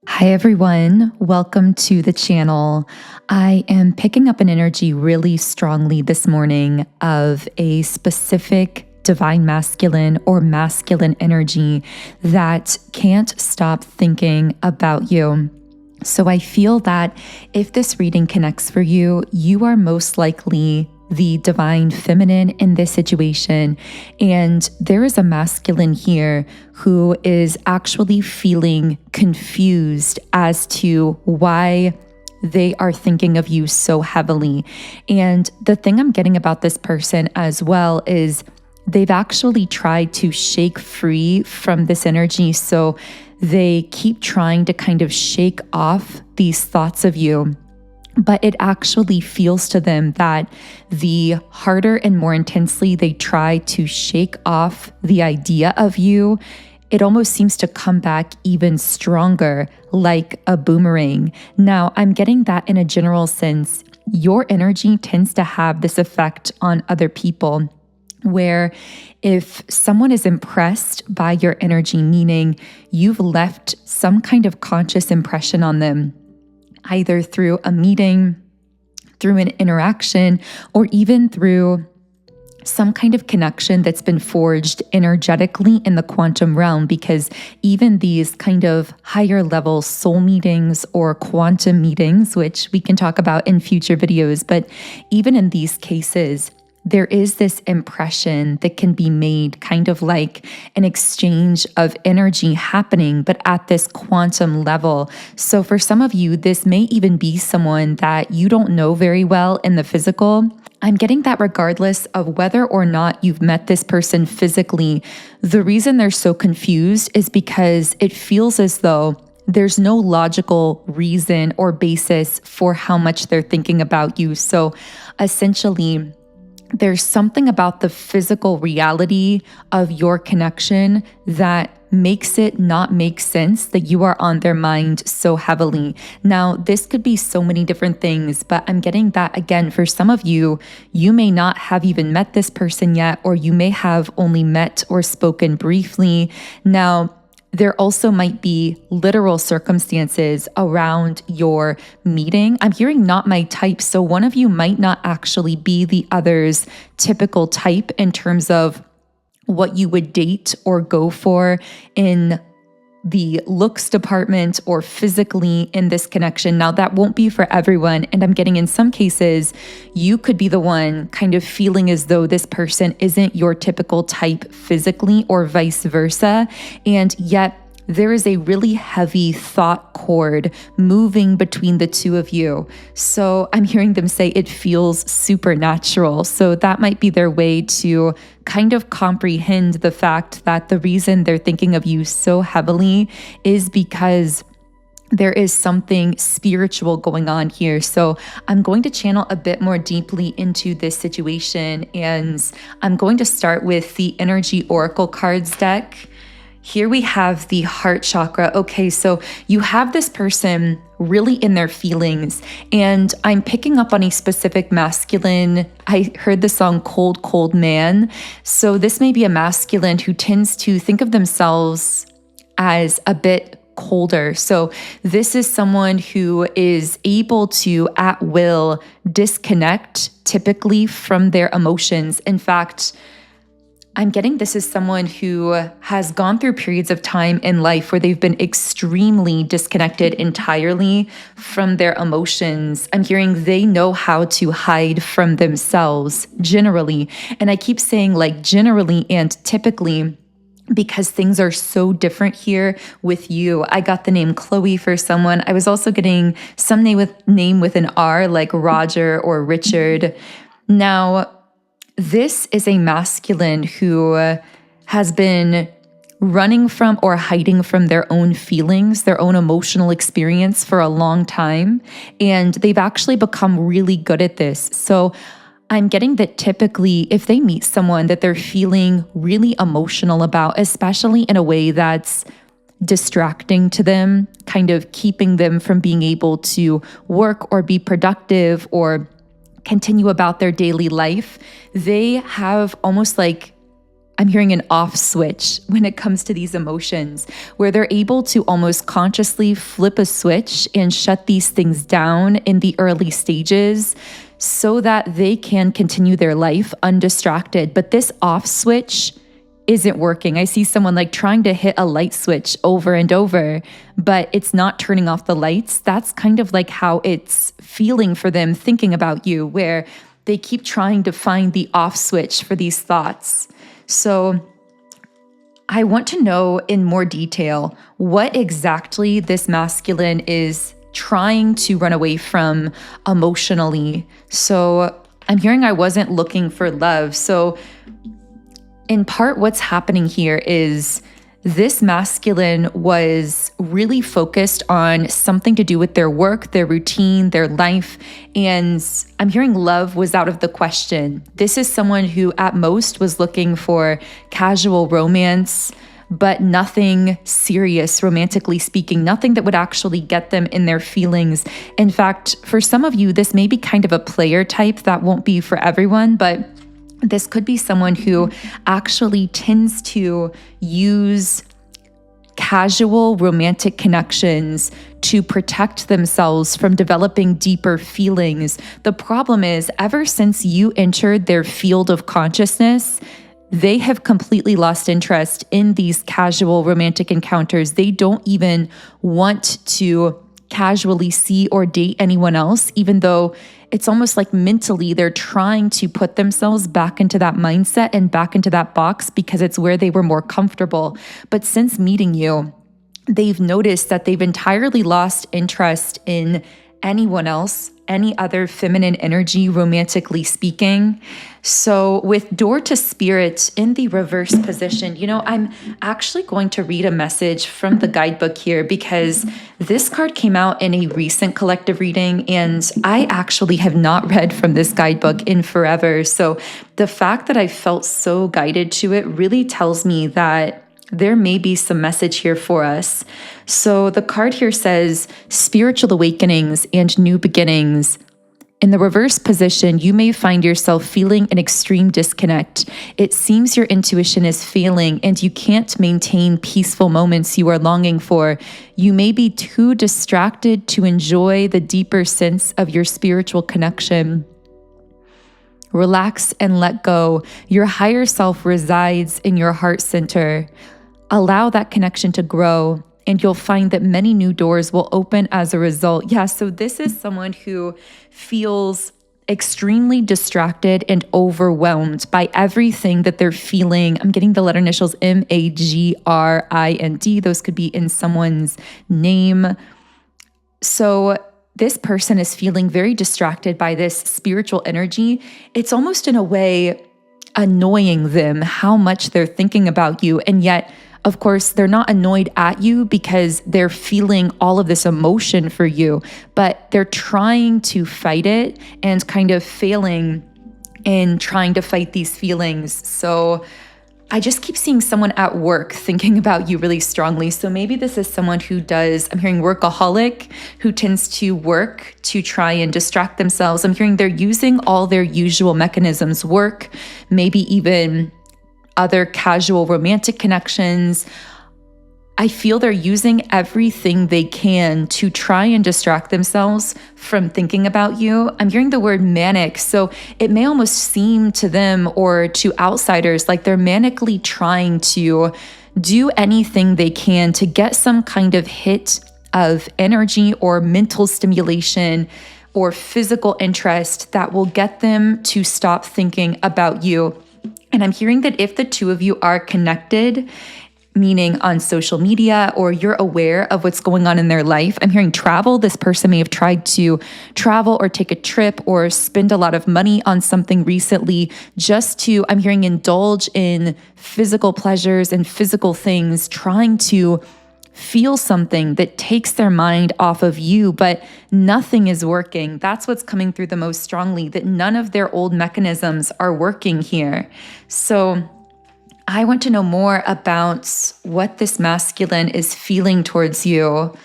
Hi everyone, welcome to the channel. I am picking up an energy really strongly this morning of a specific divine masculine or masculine energy that can't stop thinking about you. So I feel that if this reading connects for you, you are most likely the divine feminine in this situation. And there is a masculine here who is actually feeling confused as to why they are thinking of you so heavily. And the thing I'm getting about this person as well is they've actually tried to shake free from this energy. So they keep trying to kind of shake off these thoughts of you. But it actually feels to them that the harder and more intensely they try to shake off the idea of you, it almost seems to come back even stronger, like a boomerang. Now, I'm getting that in a general sense. Your energy tends to have this effect on other people, where if someone is impressed by your energy, meaning you've left some kind of conscious impression on them, either through a meeting, through an interaction, or even through some kind of connection that's been forged energetically in the quantum realm, because even these kind of higher level soul meetings or quantum meetings, which we can talk about in future videos, but even in these cases, there is this impression that can be made, kind of like an exchange of energy happening, but at this quantum level. So for some of you, this may even be someone that you don't know very well in the physical. I'm getting that regardless of whether or not you've met this person physically, the reason they're so confused is because it feels as though there's no logical reason or basis for how much they're thinking about you. So essentially, there's something about the physical reality of your connection that makes it not make sense that you are on their mind so heavily. Now, this could be so many different things, but I'm getting that again, for some of you, you may not have even met this person yet, or you may have only met or spoken briefly. Now, there also might be literal circumstances around your meeting. I'm hearing not my type, so one of you might not actually be the other's typical type in terms of what you would date or go for in the looks department or physically in this connection. Now, that won't be for everyone. And I'm getting in some cases, you could be the one kind of feeling as though this person isn't your typical type physically or vice versa. And yet there is a really heavy thought cord moving between the two of you. So I'm hearing them say it feels supernatural. So that might be their way to kind of comprehend the fact that the reason they're thinking of you so heavily is because there is something spiritual going on here. So I'm going to channel a bit more deeply into this situation, and I'm going to start with the Energy Oracle cards deck. Here we have the heart chakra. Okay, so you have this person really in their feelings, and I'm picking up on a specific masculine. I heard the song Cold, Cold Man. So this may be a masculine who tends to think of themselves as a bit colder. So this is someone who is able to, at will, disconnect typically from their emotions. In fact, I'm getting this is someone who has gone through periods of time in life where they've been extremely disconnected entirely from their emotions. I'm hearing they know how to hide from themselves generally. And I keep saying like generally and typically, because things are so different here with you. I got the name Chloe for someone. I was also getting some name with an R, like Roger or Richard. Now, this is a masculine who has been running from or hiding from their own feelings, their own emotional experience for a long time, and they've actually become really good at this. So I'm getting that typically if they meet someone that they're feeling really emotional about, especially in a way that's distracting to them, kind of keeping them from being able to work or be productive or continue about their daily life, they have almost like I'm hearing an off switch when it comes to these emotions, where they're able to almost consciously flip a switch and shut these things down in the early stages so that they can continue their life undistracted. But this off switch isn't working. I see someone like trying to hit a light switch over and over, but it's not turning off the lights. That's kind of like how it's feeling for them thinking about you, where they keep trying to find the off switch for these thoughts. So I want to know in more detail what exactly this masculine is trying to run away from emotionally. So I'm hearing I wasn't looking for love. So in part, what's happening here is this masculine was really focused on something to do with their work, their routine, their life, and I'm hearing love was out of the question. This is someone who at most was looking for casual romance, but nothing serious, romantically speaking, nothing that would actually get them in their feelings. In fact, for some of you, this may be kind of a player type. That won't be for everyone, but this could be someone who actually tends to use casual romantic connections to protect themselves from developing deeper feelings. The problem is, ever since you entered their field of consciousness, they have completely lost interest in these casual romantic encounters. They don't even want to casually see or date anyone else, even though it's almost like mentally they're trying to put themselves back into that mindset and back into that box because it's where they were more comfortable. But since meeting you, they've noticed that they've entirely lost interest in anyone else, any other feminine energy, romantically speaking. So with door to spirit in the reverse position, I'm actually going to read a message from the guidebook here because this card came out in a recent collective reading and I actually have not read from this guidebook in forever. So the fact that I felt so guided to it really tells me that there may be some message here for us. So the card here says spiritual awakenings and new beginnings. In the reverse position, you may find yourself feeling an extreme disconnect. It seems your intuition is failing and you can't maintain peaceful moments you are longing for. You may be too distracted to enjoy the deeper sense of your spiritual connection. Relax and let go. Your higher self resides in your heart center. Allow that connection to grow, and you'll find that many new doors will open as a result. Yeah, so this is someone who feels extremely distracted and overwhelmed by everything that they're feeling. I'm getting the letter initials MAGRIND. Those could be in someone's name. So this person is feeling very distracted by this spiritual energy. It's almost in a way annoying them how much they're thinking about you, and yet of course, they're not annoyed at you because they're feeling all of this emotion for you, but they're trying to fight it and kind of failing in trying to fight these feelings. So I just keep seeing someone at work thinking about you really strongly. So maybe this is someone who I'm hearing workaholic, who tends to work to try and distract themselves. I'm hearing they're using all their usual mechanisms, work, maybe even other casual romantic connections. I feel they're using everything they can to try and distract themselves from thinking about you. I'm hearing the word manic, so it may almost seem to them or to outsiders like they're manically trying to do anything they can to get some kind of hit of energy or mental stimulation or physical interest that will get them to stop thinking about you. And I'm hearing that if the two of you are connected, meaning on social media, or you're aware of what's going on in their life, I'm hearing travel. This person may have tried to travel or take a trip or spend a lot of money on something recently just to, I'm hearing, indulge in physical pleasures and physical things, trying to feel something that takes their mind off of you, but nothing is working. That's what's coming through the most strongly, that none of their old mechanisms are working here. So I want to know more about what this masculine is feeling towards you.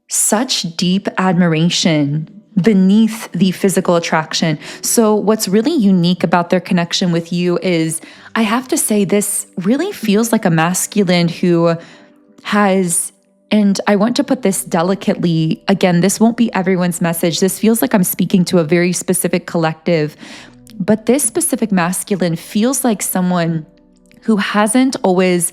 Such deep admiration. beneath the physical attraction. So what's really unique about their connection with you is, I have to say, this really feels like a masculine who has, and I want to put this delicately, again, this won't be everyone's message. This feels like I'm speaking to a very specific collective, but this specific masculine feels like someone who hasn't always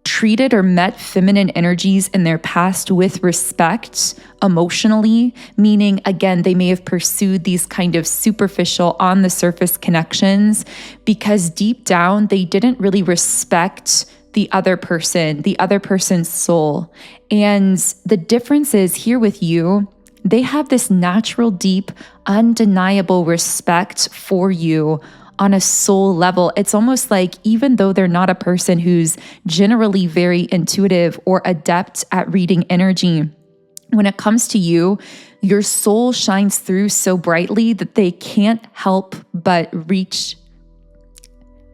treated or met feminine energies in their past with respect emotionally, meaning, again, they may have pursued these kind of superficial, on the surface connections because deep down they didn't really respect the other person's soul. And the difference is here with you, they have this natural, deep, undeniable respect for you on a soul level. It's almost like, even though they're not a person who's generally very intuitive or adept at reading energy, when it comes to you, your soul shines through so brightly that they can't help but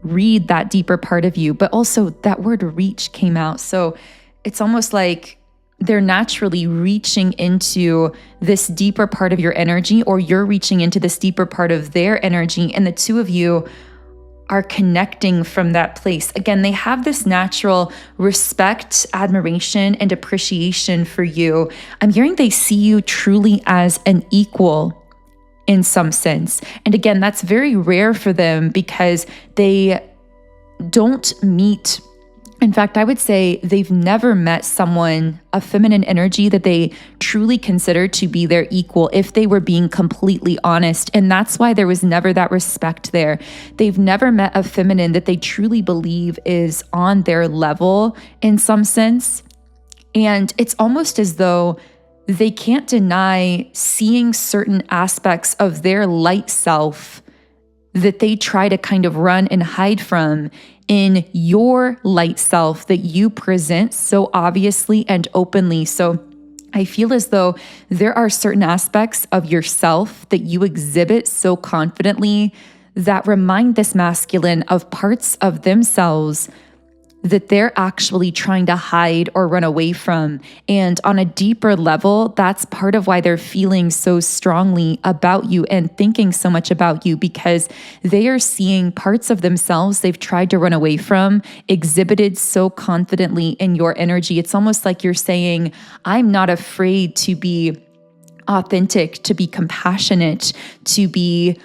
read that deeper part of you. But also that word reach came out. So it's almost like they're naturally reaching into this deeper part of your energy, or you're reaching into this deeper part of their energy, and the two of you are connecting from that place. Again, they have this natural respect, admiration, and appreciation for you. I'm hearing they see you truly as an equal in some sense. And again, that's very rare for them because they don't meet. In fact, I would say they've never met someone, a feminine energy, that they truly consider to be their equal, if they were being completely honest. And that's why there was never that respect there. They've never met a feminine that they truly believe is on their level in some sense. And it's almost as though they can't deny seeing certain aspects of their light self that they try to kind of run and hide from in your light self that you present so obviously and openly. So I feel as though there are certain aspects of yourself that you exhibit so confidently that remind this masculine of parts of themselves that they're actually trying to hide or run away from. And on a deeper level, that's part of why they're feeling so strongly about you and thinking so much about you, because they are seeing parts of themselves they've tried to run away from exhibited so confidently in your energy. It's almost like you're saying, I'm not afraid to be authentic, to be compassionate, to be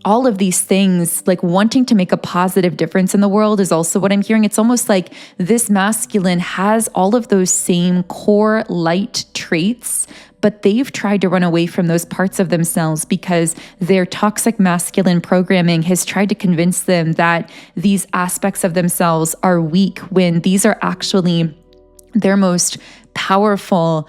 all of these things. Like wanting to make a positive difference in the world is also what I'm hearing. It's almost like this masculine has all of those same core light traits, but they've tried to run away from those parts of themselves because their toxic masculine programming has tried to convince them that these aspects of themselves are weak, when these are actually their most powerful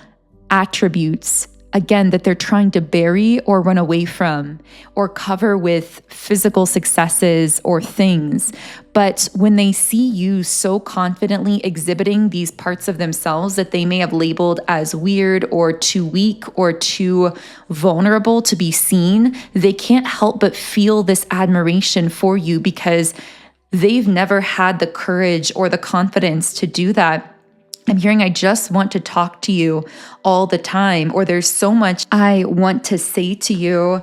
attributes, again, that they're trying to bury or run away from or cover with physical successes or things. But when they see you so confidently exhibiting these parts of themselves that they may have labeled as weird or too weak or too vulnerable to be seen, they can't help but feel this admiration for you because they've never had the courage or the confidence to do that. I'm hearing, I just want to talk to you all the time, or there's so much I want to say to you.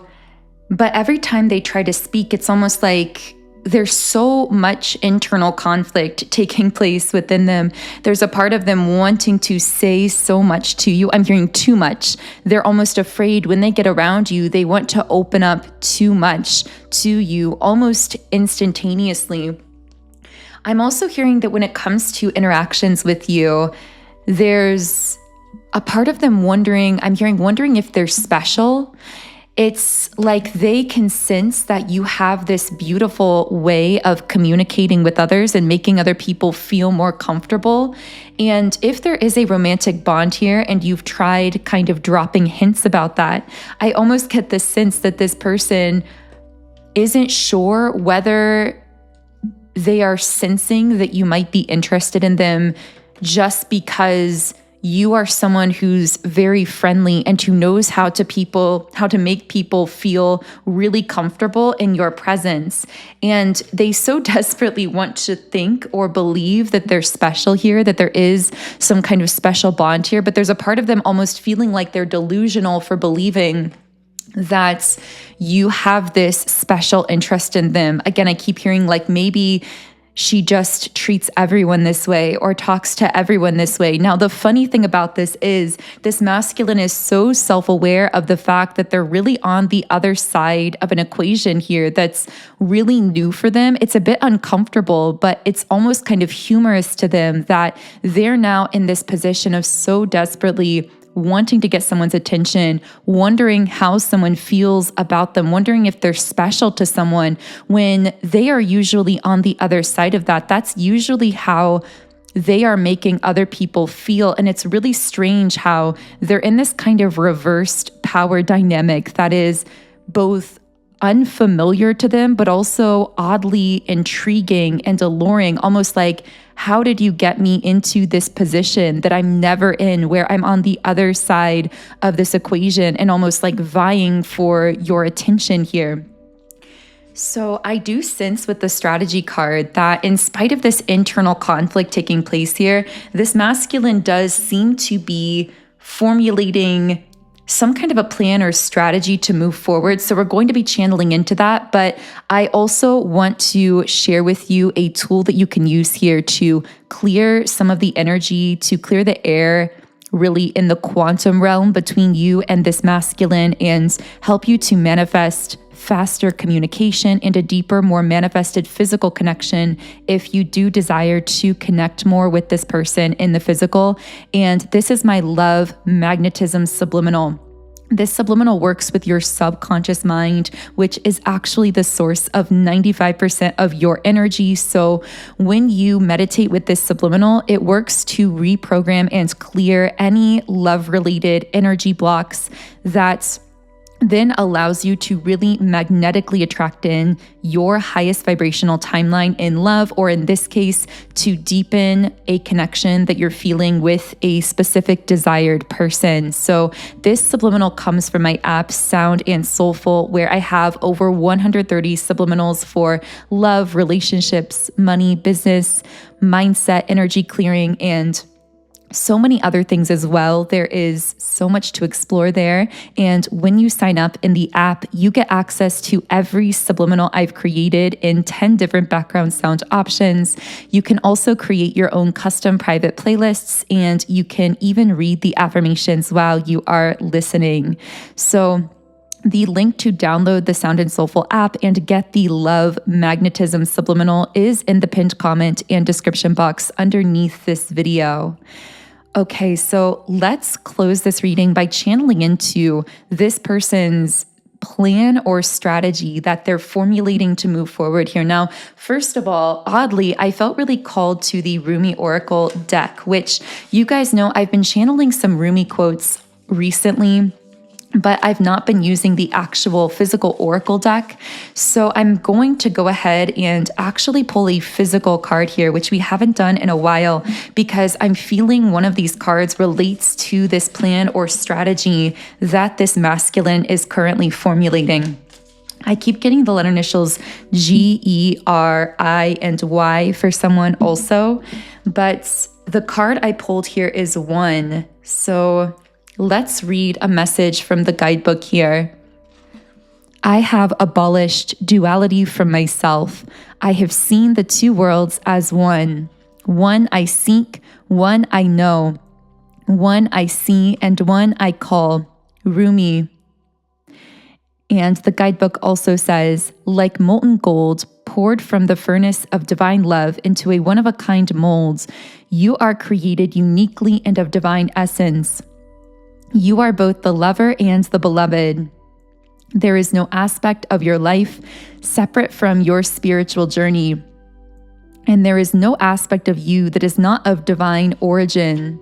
But every time they try to speak, it's almost like there's so much internal conflict taking place within them. There's a part of them wanting to say so much to you. I'm hearing too much. They're almost afraid when they get around you, they want to open up too much to you almost instantaneously. I'm also hearing that when it comes to interactions with you, there's a part of them wondering if they're special. It's like they can sense that you have this beautiful way of communicating with others and making other people feel more comfortable. And if there is a romantic bond here and you've tried kind of dropping hints about that, I almost get the sense that this person isn't sure whether they are sensing that you might be interested in them just because you are someone who's very friendly and who knows how to make people feel really comfortable in your presence. And they so desperately want to think or believe that they're special here, that there is some kind of special bond here. But there's a part of them almost feeling like they're delusional for believing that you have this special interest in them. Again, I keep hearing like maybe she just treats everyone this way or talks to everyone this way. Now, the funny thing about this is this masculine is so self-aware of the fact that they're really on the other side of an equation here that's really new for them. It's a bit uncomfortable, but it's almost kind of humorous to them that they're now in this position of so desperately wanting to get someone's attention, wondering how someone feels about them, wondering if they're special to someone, when they are usually on the other side of that. That's usually how they are making other people feel. And it's really strange how they're in this kind of reversed power dynamic that is both unfamiliar to them, but also oddly intriguing and alluring, almost like, how did you get me into this position that I'm never in, where I'm on the other side of this equation and almost like vying for your attention here? So I do sense with the strategy card that in spite of this internal conflict taking place here, this masculine does seem to be formulating some kind of a plan or strategy to move forward. So we're going to be channeling into that. But I also want to share with you a tool that you can use here to clear some of the energy, to clear the air really in the quantum realm between you and this masculine, and help you to manifest faster communication and a deeper, more manifested physical connection if you do desire to connect more with this person in the physical. And this is my love magnetism subliminal. This subliminal works with your subconscious mind, which is actually the source of 95% of your energy. So when you meditate with this subliminal, it works to reprogram and clear any love-related energy blocks that then allows you to really magnetically attract in your highest vibrational timeline in love, or in this case, to deepen a connection that you're feeling with a specific desired person. So this subliminal comes from my app, Sound and Soulful, where I have over 130 subliminals for love, relationships, money, business, mindset, energy clearing, and so many other things as well. There is so much to explore there. And when you sign up in the app, you get access to every subliminal I've created in 10 different background sound options. You can also create your own custom private playlists, and you can even read the affirmations while you are listening. So the link to download the Sound and Soulful app and get the Love Magnetism Subliminal is in the pinned comment and description box underneath this video. Okay, so let's close this reading by channeling into this person's plan or strategy that they're formulating to move forward here. Now, first of all, oddly, I felt really called to the Rumi Oracle deck, which you guys know I've been channeling some Rumi quotes recently, but I've not been using the actual physical oracle deck. So I'm going to go ahead and actually pull a physical card here, which we haven't done in a while, because I'm feeling one of these cards relates to this plan or strategy that this masculine is currently formulating. I keep getting the letter initials G, E, R, I, and Y for someone also, but the card I pulled here is 1. So let's read a message from the guidebook here. I have abolished duality from myself. I have seen the two worlds as one. One I seek, one I know. One I see, and one I call. Rumi. And the guidebook also says, like molten gold poured from the furnace of divine love into a one-of-a-kind mold, you are created uniquely and of divine essence. You are both the lover and the beloved. There is no aspect of your life separate from your spiritual journey. And there is no aspect of you that is not of divine origin.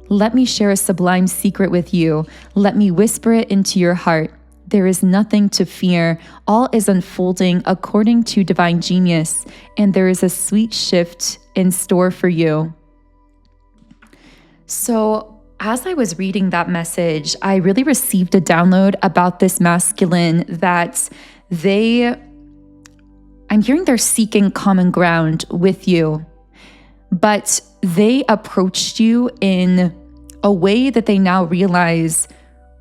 Let me share a sublime secret with you. Let me whisper it into your heart. There is nothing to fear. All is unfolding according to divine genius, and there is a sweet shift in store for you. So, as I was reading that message, I really received a download about this masculine that I'm hearing they're seeking common ground with you, but they approached you in a way that they now realize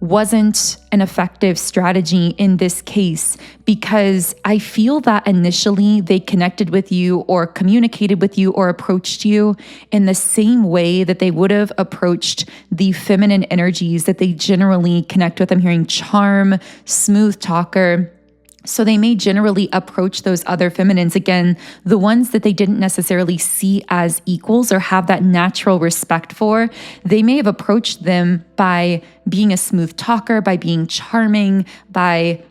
wasn't an effective strategy in this case, because I feel that initially they connected with you or communicated with you or approached you in the same way that they would have approached the feminine energies that they generally connect with. I'm hearing charm, smooth talker. So they may generally approach those other feminines, again, the ones that they didn't necessarily see as equals or have that natural respect for. They may have approached them by being a smooth talker, by being charming, by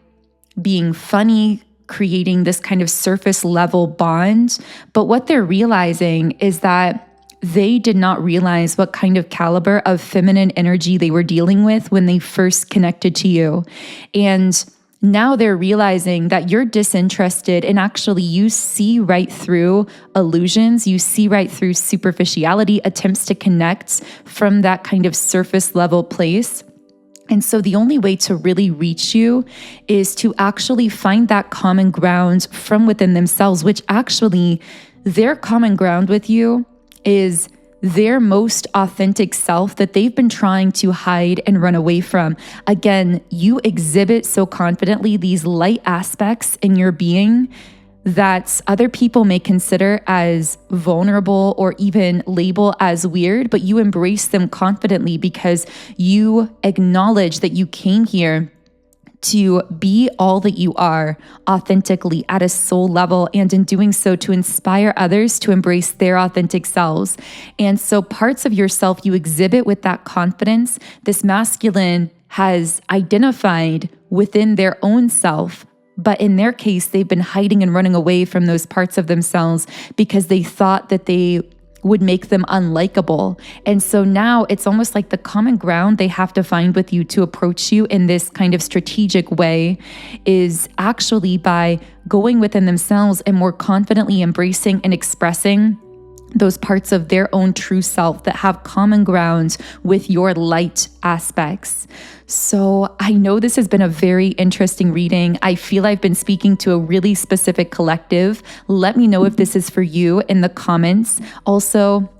being funny, creating this kind of surface level bond. But what they're realizing is that they did not realize what kind of caliber of feminine energy they were dealing with when they first connected to you. And now they're realizing that you're disinterested and actually you see right through illusions. You see right through superficiality, attempts to connect from that kind of surface level place. And so the only way to really reach you is to actually find that common ground from within themselves, which actually their common ground with you is their most authentic self that they've been trying to hide and run away from. Again, you exhibit so confidently these light aspects in your being that other people may consider as vulnerable or even label as weird, but you embrace them confidently because you acknowledge that you came here to be all that you are authentically at a soul level, and in doing so to inspire others to embrace their authentic selves. And so parts of yourself you exhibit with that confidence, this masculine has identified within their own self. But in their case, they've been hiding and running away from those parts of themselves because they thought that they would make them unlikable. And so now it's almost like the common ground they have to find with you to approach you in this kind of strategic way is actually by going within themselves and more confidently embracing and expressing those parts of their own true self that have common ground with your light aspects. So I know this has been a very interesting reading. I feel I've been speaking to a really specific collective. Let me know if this is for you in the comments. Also,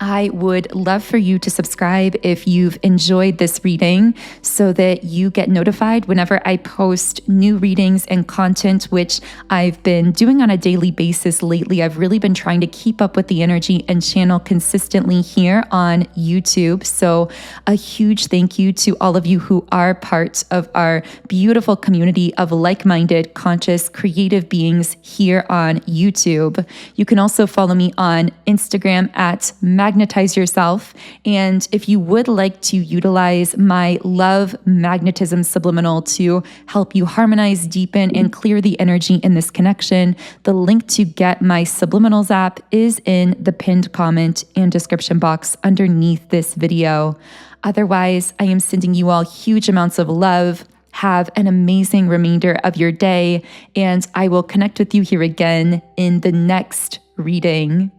I would love for you to subscribe if you've enjoyed this reading so that you get notified whenever I post new readings and content, which I've been doing on a daily basis lately. I've really been trying to keep up with the energy and channel consistently here on YouTube. So a huge thank you to all of you who are part of our beautiful community of like-minded, conscious, creative beings here on YouTube. You can also follow me on Instagram at Magnetize Yourself. And if you would like to utilize my Love Magnetism Subliminal to help you harmonize, deepen, and clear the energy in this connection, the link to get my Subliminals app is in the pinned comment and description box underneath this video. Otherwise, I am sending you all huge amounts of love. Have an amazing remainder of your day, and I will connect with you here again in the next reading.